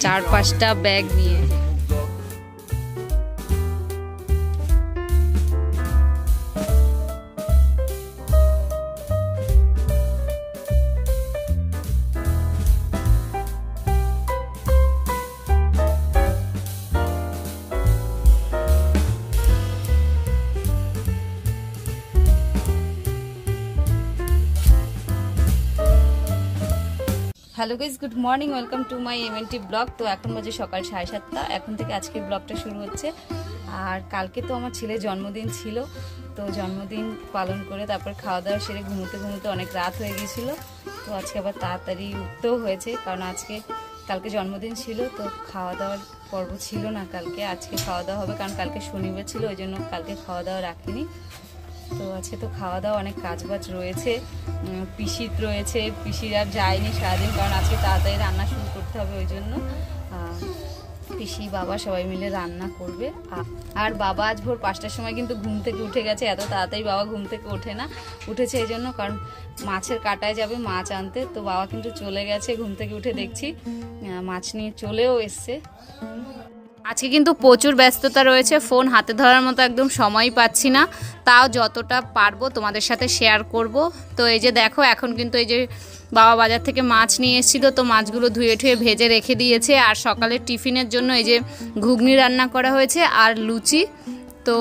4-5টা bag নিয়ে। Hello guys, good morning, welcome to my MNT blog. তো এখন বাজে সকাল 7:30। এখন থেকে আজকের ব্লগটা শুরু হচ্ছে। আর কালকে তো আমার ছেলের জন্মদিন ছিল, তো জন্মদিন পালন করে তারপর খাওয়া দাওয়া সেরে ঘুমোতে ঘুমোতে অনেক রাত হয়ে গিয়েছিলো। তো আজকে আবার তাড়াতাড়ি উঠতেও হয়েছে, কারণ কালকে জন্মদিন ছিল, তো খাওয়া দাওয়ার পর্ব ছিল না কালকে। আজকে খাওয়া দাওয়া হবে, কারণ কালকে শনিবার ছিল, ওই জন্য কালকে খাওয়া দাওয়া রাখিনি। তো আজকে তো খাওয়া দাওয়া অনেক কাজবাজ রয়েছে, পিসির রয়েছে, পিসির আর যায়নি সারাদিন, কারণ আজকে তাড়াতাড়ি রান্না শুরু করতে হবে, ওই জন্য পিসি বাবা সবাই মিলে রান্না করবে। আর বাবা আজ ভোর 5টার সময় কিন্তু ঘুম থেকে উঠে গেছে। এত তাড়াতাড়ি বাবা ঘুম থেকে ওঠে না, উঠেছে এই জন্য, কারণ মাছের কাটায় যাবে মাছ আনতে। তো বাবা কিন্তু চলে গেছে, ঘুম থেকে উঠে দেখছি মাছ নিয়ে চলেও এসছে। আজকে কিন্তু প্রচুর ব্যস্ততা রয়েছে, ফোন হাতে ধরার মতো একদম সময়ই পাচ্ছি না, তাও যতটা পারবো তোমাদের সাথে শেয়ার করব। তো এই যে দেখো, এখন কিন্তু এই যে বাবা বাজার থেকে মাছ নিয়ে এসেছিলো, তো মাছগুলো ধুয়ে ঠুয়ে ভেজে রেখে দিয়েছে। আর সকালে টিফিনের জন্য এই যে ঘুগনি রান্না করা হয়েছে আর লুচি, তো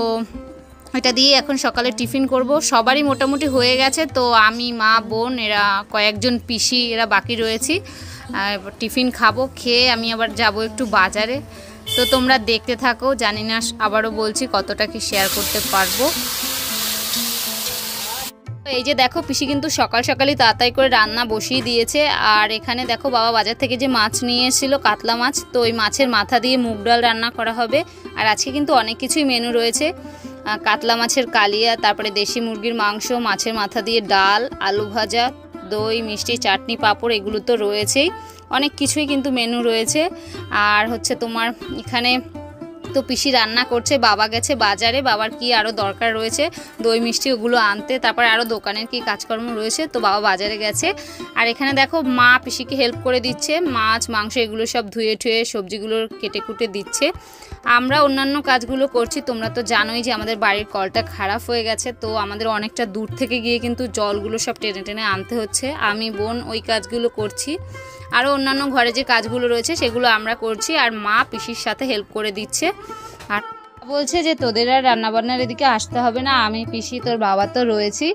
এটা দিয়ে এখন সকালে টিফিন করব। সবারই মোটামুটি হয়ে গেছে, তো আমি, মা, বোন, এরা কয়েকজন পিসি এরা বাকি রয়েছি। টিফিন খাবো, খেয়ে আমি আবার যাব একটু বাজারে। তো তোমরা দেখতে থাকো, জানি না আবারও বলছি কতটা কি শেয়ার করতে পারবো। এই যে দেখো, পিসি কিন্তু সকাল সকালই তাড়াতাড়ি করে রান্না বসিয়ে দিয়েছে। আর এখানে দেখো, বাবা বাজার থেকে যে মাছ নিয়ে এসেছিলো, কাতলা মাছ, তো ওই মাছের মাথা দিয়ে মুগ ডাল রান্না করা হবে। আর আজকে কিন্তু অনেক কিছুই মেনু রয়েছে, কাতলা মাছের কালিয়া, তারপরে দেশি মুরগির মাংস, মাছের মাথা দিয়ে ডাল, আলু ভাজা, দই, মিষ্টি, চাটনি, পাঁপড়, এগুলো তো রয়েছেই, অনেক কিছুই কিন্তু মেনু রয়েছে। আর হচ্ছে তোমার এখানে তো পিসি রান্না করছে, বাবা গেছে বাজারে, বাবার কি আরও দরকার রয়েছে, দই মিষ্টি ওগুলো আনতে, তারপরে আরও দোকানের কি কাজকর্ম রয়েছে, তো বাবা বাজারে গেছে। আর এখানে দেখো, মা পিসিকে হেল্প করে দিচ্ছে, মাছ মাংস এগুলো সব ধুয়ে ঠুয়ে সবজিগুলো কেটে কুটে দিচ্ছে। আমরা অন্যান্য কাজগুলো করছি। তোমরা তো জানোই যে আমাদের বাড়ির কলটা খারাপ হয়ে গেছে, তো আমাদের অনেকটা দূর থেকে গিয়ে কিন্তু জলগুলো সব টেনে টেনে আনতে হচ্ছে। আমি, বোন ওই কাজগুলো করছি, আরও অন্যান্য ঘরে যে কাজগুলো রয়েছে সেগুলো আমরা করছি। আর মা পিসির সাথে হেল্প করে দিচ্ছে। আর বলছে যে তোদের আর রান্নাবান্নার এদিকে আসতে হবে না, আমি, পিসি, তোর বাবা তো রয়েছি,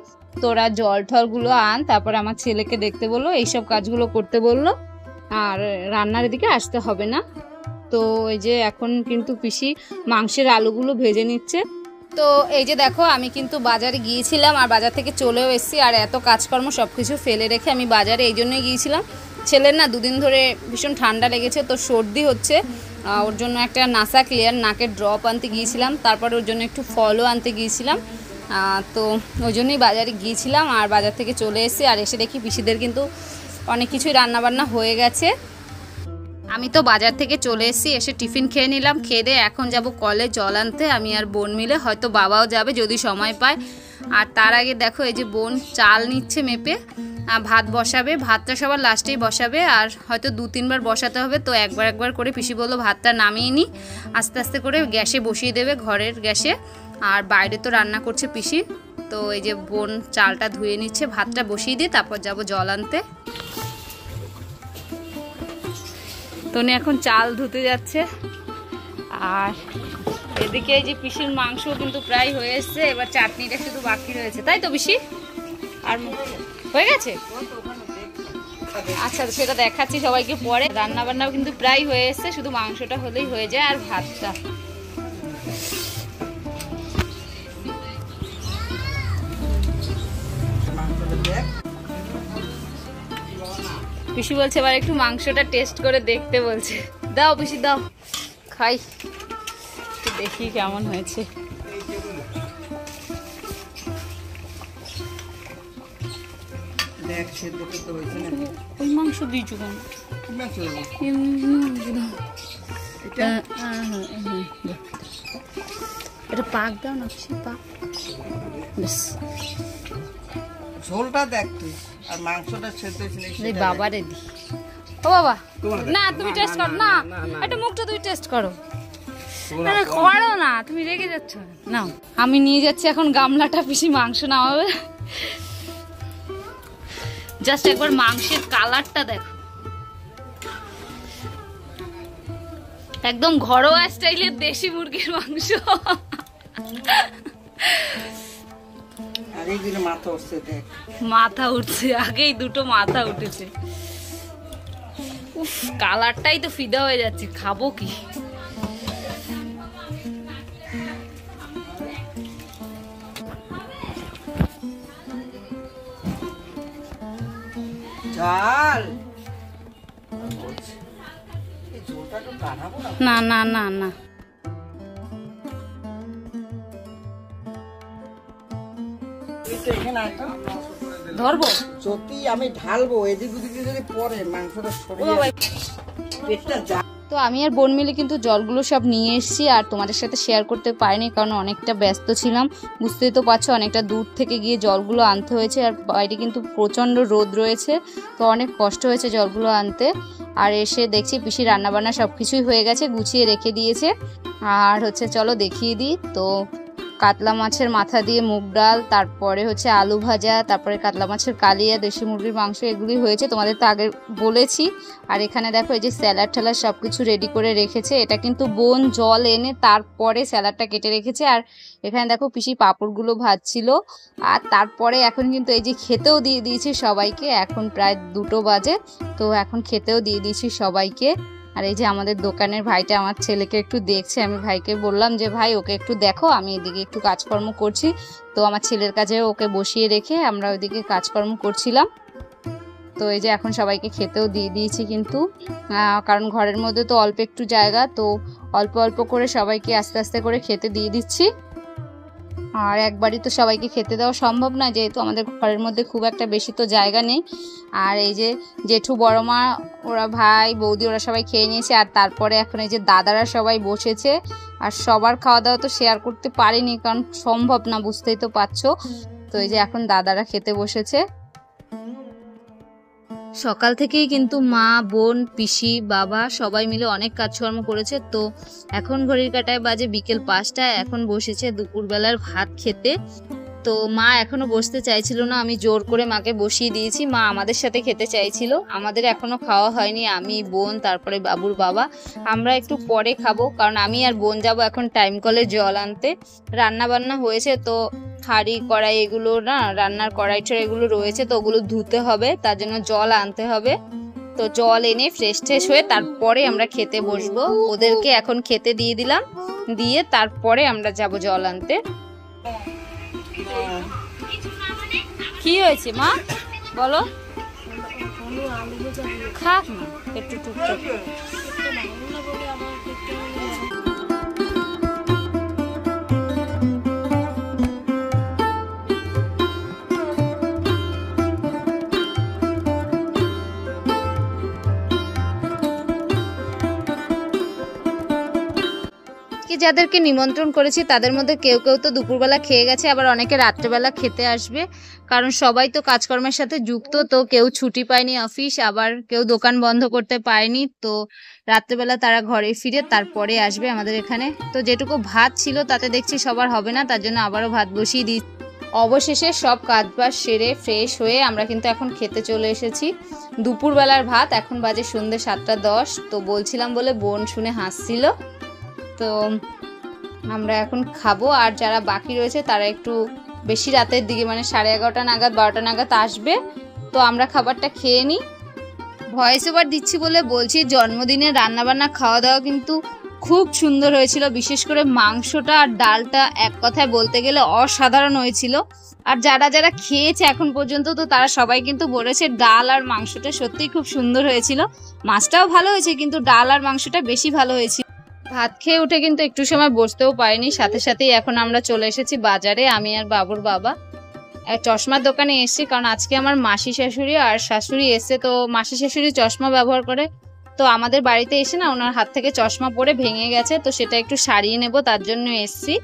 তোরা জল ঠলগুলো আন, তারপরে আমার ছেলেকে দেখতে বললো, এইসব কাজগুলো করতে বললো, আর রান্নার এদিকে আসতে হবে না। তো এই যে এখন কিন্তু পিসি মাংসের আলুগুলো ভেজে নিচ্ছে। তো এই যে দেখো, আমি কিন্তু বাজারে গিয়েছিলাম আর বাজার থেকে চলেও এসেছি। আর এত কাজকর্ম সব কিছু ফেলে রেখে আমি বাজারে এই জন্যই গিয়েছিলাম। ছেলের না 2 দিন ধরে ভীষণ ঠান্ডা লেগেছে, তো সর্দি হচ্ছে, ওর জন্য একটা নাসা ক্লিয়ার নাকের ড্রপ আনতে গিয়েছিলাম, তারপর ওর জন্য একটু ফলও আনতে গিয়েছিলাম। তো ওই জন্যই বাজারে গিয়েছিলাম, আর বাজার থেকে চলে এসেছি। আর এসে দেখি পিসিদের কিন্তু অনেক কিছুই রান্নাবান্না হয়ে গেছে। আমি তো বাজার থেকে চলে এসেছি, এসে টিফিন খেয়ে নিলাম, খেয়ে দিয়ে এখন যাব কলে জল আনতে, আমি আর বোন মিলে, হয়তো বাবাও যাবে যদি সময় পায়। আর তার আগে দেখো, এই যে বোন চাল নিচ্ছে মেপে, ভাত বসাবে, ভাতটা সবার লাস্টেই বসাবে, আর হয়তো 2-3 বার বসাতে হবে, তো একবার করে পিসি বললো ভাতটা নামিয়ে নিই, আস্তে আস্তে করে গ্যাসে বসিয়ে দেবে, ঘরের গ্যাসে। আর বাইরে তো রান্না করছে পিসি, তো এই যে বোন চালটা ধুয়ে নিচ্ছে, ভাতটা বসিয়ে দিয়ে তারপর যাব জল আনতে। তো এখন চাল ধুতে যাচ্ছে। আর এদিকে এই যে পিসির মাংস কিন্তু প্রায় হয়ে এসছে, এবার চাটনিটা শুধু বাকি রয়েছে, তাই তো পিসি? আর হয়ে গেছে? আচ্ছা, সেটা দেখাচ্ছি সবাইকে পরে। রান্না বান্নাও কিন্তু প্রায় হয়ে এসছে, শুধু মাংসটা হলেই হয়ে যায়, আর ভাতটা। পিসি বলছে এবার একটু মাংসটা টেস্ট করে দেখতে বলছে। দাও পিসি দাও, খাই, দেখি কেমন হয়েছে। ওই মাংস দিয়েছো কেন? এটা পাক দাও না, পাক, বেশ। ঝোলটা দেখ তুই, আর মাংসটা সেদ্ধ হয়েছে বাবারে দি। ও বাবা না, তুমি টেস্ট করো না, একটা মুখটা তুমি টেস্ট করো। করো না, তুমি রেগে যাচ্ছ। নাও, আমি নিয়ে যাচ্ছি এখন গামলাটা, পিসি মাংস নামাবে। জাস্ট একবার মাংসের কালারটা দেখো, একদম ঘরোয়া স্টাইলের দেশি মুরগির মাংস। মাথা উঠছে, আগেই দুটো মাথা উঠেছে। উফ, কালারটাই তো ফিদা হয়ে যাচ্ছে, খাবো কি? না না না না, ধরবো যদি আমি ঢালবো, এদিক ওদিকে যদি পরে মাংসটা সরিয়ে পেটটা যা। তো আমি আর বোন মিলে কিন্তু জলগুলো সব নিয়ে এসেছি, আর তোমাদের সাথে শেয়ার করতে পারিনি কারণ অনেকটা ব্যস্ত ছিলাম। বুঝতেই তো পারছো, অনেকটা দূর থেকে গিয়ে জলগুলো আনতে হয়েছে, আর বাইরে কিন্তু প্রচণ্ড রোদ রয়েছে, তো অনেক কষ্ট হয়েছে জলগুলো আনতে। আর এসে দেখছি পিসি রান্নাবান্না সব কিছুই হয়ে গেছে, গুছিয়ে রেখে দিয়েছে। আর হচ্ছে চলো দেখিয়ে দিই। তো কাতলা মাছের মাথা দিয়ে মুগ ডাল, তারপরে হচ্ছে আলু ভাজা, তারপরে কাতলা মাছের কালিয়া, দেশি মুরগির মাংস, এগুলি হয়েছে, তোমাদের তো আগে বলেছি। আর এখানে দেখো এই যে স্যালাড ট্যালাড সব কিছু রেডি করে রেখেছে। এটা কিন্তু বোন জল এনে তারপরে স্যালাডটা কেটে রেখেছে। আর এখানে দেখো পিসি পাঁপড়গুলো ভাজছিল। আর তারপরে এখন কিন্তু এই যে খেতেও দিয়ে দিয়েছি সবাইকে, এখন প্রায় 2টো বাজে, তো এখন খেতেও দিয়ে দিয়েছি সবাইকে। আর এই যে আমাদের দোকানের ভাইটা আমার ছেলেকে একটু দেখছে, আমি ভাইকে বললাম যে ভাই ওকে একটু দেখো, আমি এদিকে একটু কাজকর্ম করছি। তো আমার ছেলের কাছে ওকে বসিয়ে রেখে আমরা ওইদিকে কাজকর্ম করছিলাম। তো এই যে এখন সবাইকে খেতেও দিয়ে দিয়েছি কিন্তু, কারণ ঘরের মধ্যে তো অল্প একটু জায়গা, তো অল্প অল্প করে সবাইকে আস্তে আস্তে করে খেতে দিয়ে দিচ্ছি। আর একবারই তো সবাইকে খেতে দেওয়া সম্ভব না, যেহেতু আমাদের ঘরের মধ্যে খুব একটা বেশি তো জায়গা নেই। আর এই যে জেঠু বড় মা, ওরা ভাই বৌদি ওরা সবাই খেয়ে নিয়েছে। আর তারপরে এখন এই যে দাদারা সবাই বসেছে। আর সবার খাওয়া দাওয়া তো শেয়ার করতে পারিনি, কারণ সম্ভব না, বুঝতেই তো পারছো। তো এই যে এখন দাদারা খেতে বসেছে। সকাল থেকেই কিন্তু মা, বোন, পিসি, বাবা সবাই মিলে অনেক কাজকর্ম করেছে। তো এখন ঘড়ির কাঁটায় বাজে বিকেল 5টা, এখন বসেছে দুপুরবেলার ভাত খেতে। তো মা এখনো বসতে চাইছিল না, আমি জোর করে মাকে বসিয়ে দিয়েছি। মা আমাদের সাথে খেতে চাইছিল, আমাদের এখনো খাওয়া হয়নি, আমি, বোন, তারপরে বাবুর বাবা। আমরা একটু পরে খাবো, কারণ আমি আর বোন যাব এখন টাইম কলে জল আনতে। রান্না বান্না হয়েছে, তো হাঁড়ি কড়াই এগুলো না, রান্নার কড়াই টড়াই এগুলো রয়েছে, তো ওগুলো ধুতে হবে, তার জন্য জল আনতে হবে। তো জল এনে ফ্রেশ ট্রেশ হয়ে তারপরে আমরা খেতে বসবো। ওদেরকে এখন খেতে দিয়ে দিলাম, দিয়ে তারপরে আমরা যাব জল আনতে। কি হয়েছে মা বলো? খাক না একটু টুকটাক। যাদেরকে নিমন্ত্রণ করেছি তাদের মধ্যে কেউ কেউ তো দুপুরবেলা খেয়ে গেছে, আবার অনেকে রাত্রেবেলা খেতে আসবে, কারণ সবাই তো কাজকর্মের সাথে যুক্ত। তো কেউ ছুটি পায়নি অফিস, আবার কেউ দোকান বন্ধ করতে পারেনি, তো রাত্রেবেলা তারা ঘরে ফিরে তারপরে আসবে আমাদের এখানে। তো যেটুকু ভাত ছিল তাতে দেখছি সবার হবে না, তার জন্য আবারও ভাত বসিয়ে দিই। অবশেষে সব কাজবাজ সেরে ফ্রেশ হয়ে আমরা কিন্তু এখন খেতে চলে এসেছি। দুপুরবেলার ভাত, এখন বাজে সন্ধ্যে 7টা 10। তো বলছিলাম বলে বোন শুনে হাসছিল। তো আমরা এখন খাবো, আর যারা বাকি রয়েছে তারা একটু বেশি রাতের দিকে, মানে 11:30 নাগাদ 12টা নাগাদ আসবে। তো আমরা খাবারটা খেয়ে নিই। ভয়েস ওভার দিচ্ছি বলে বলছি, জন্মদিনের রান্নাবান্না খাওয়া দাওয়া কিন্তু খুব সুন্দর হয়েছিল, বিশেষ করে মাংসটা আর ডালটা এক কথায় বলতে গেলে অসাধারণ হয়েছিল। আর যারা যারা খেয়েছে এখন পর্যন্ত, তো তারা সবাই কিন্তু বলেছে ডাল আর মাংসটা সত্যিই খুব সুন্দর হয়েছিল। মাছটাও ভালো হয়েছে, কিন্তু ডাল আর মাংসটা বেশি ভালো হয়েছিল। ভাত খেয়ে উঠে কিন্তু একটু সময় বসতেও পারিনি, সাথে সাথেই এখন আমরা চলে এসেছি বাজারে, আমি আর বাবুর বাবা। চশমার দোকানে এসেছি, কারণ আজকে আমার মাসি শাশুড়ি আর শাশুড়ি এসছে। তো মাসি শাশুড়ি চশমা ব্যবহার করে, তো আমাদের বাড়িতে এসে না ওনার হাত থেকে চশমা পড়ে ভেঙে গেছে, তো সেটা একটু সারিয়ে নেব, তার জন্য এসছি।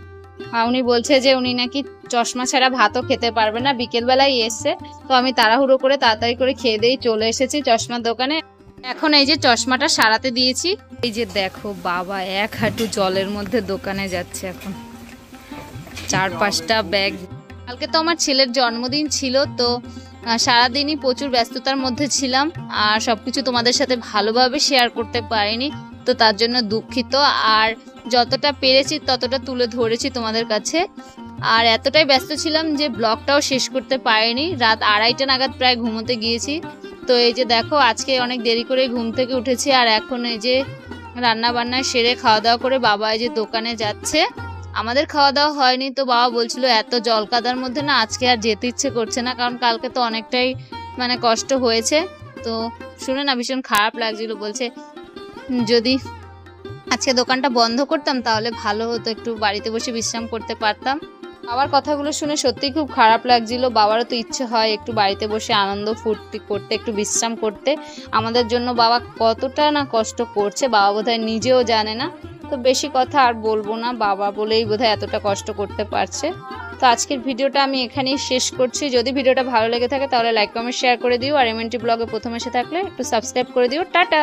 উনি বলছে যে উনি নাকি চশমা ছাড়া ভাতও খেতে পারবে না, বিকেলবেলায় এসছে। তো আমি তাড়াহুড়ো করে তাড়াতাড়ি করে খেয়ে দিয়ে চলে এসেছি চশমার দোকানে। এখন এই যে চশমাটা সারাতে দিয়েছি। এই যে দেখো বাবা এক হাঁটু জলের মধ্যে দোকানে যাচ্ছে এখন, 4-5টা ব্যাগ। কালকে তো আমার ছেলের জন্মদিন ছিল, তো সারাদিনই প্রচুর ব্যস্ততার মধ্যে ছিলাম আর সবকিছু তোমাদের সাথে ভালোভাবে শেয়ার করতে পারিনি, তো তার জন্য দুঃখিত। আর যতটা পেরেছি ততটা তুলে ধরেছি তোমাদের কাছে। আর এতটাই ব্যস্ত ছিলাম যে ব্লগটাও শেষ করতে পারিনি, রাত 2:30টা নাগাদ প্রায় ঘুমোতে গিয়েছি। তো এই যে দেখো আজকে অনেক দেরি করে ঘুম থেকে উঠেছি, আর এখন এই যে রান্না বান্না সেরে খাওয়া দাওয়া করে বাবা এই যে দোকানে যাচ্ছে। আমাদের খাওয়া দাওয়া হয়নি, তো বাবা বলছিল এত জলকাদার মধ্যে না আজকে আর যেতে ইচ্ছে করছে না, কারণ কালকে তো অনেকটাই মানে কষ্ট হয়েছে। তো শুনে না ভীষণ খারাপ লাগছিল, বলছে যদি আজকে দোকানটা বন্ধ করতাম তাহলে ভালো হতো, একটু বাড়িতে বসে বিশ্রাম করতে পারতাম। বাবার কথাগুলো শুনে সত্যিই খুব খারাপ লাগছিল। বাবারও তো ইচ্ছে হয় একটু বাড়িতে বসে আনন্দ ফুর্তি করতে, একটু বিশ্রাম করতে। আমাদের জন্য বাবা কতটা না কষ্ট করছে বাবা বোধহয় নিজেও জানে না। তো বেশি কথা আর বলবো না, বাবা বলেই বোধহয় এতটা কষ্ট করতে পারছে। তো আজকের ভিডিওটা আমি এখানেই শেষ করছি। যদি ভিডিওটা ভালো লেগে থাকে তাহলে লাইক কমেন্ট শেয়ার করে দিও, আর MNT ব্লগে প্রথম এসে থাকলে একটু সাবস্ক্রাইব করে দিও। টাটা।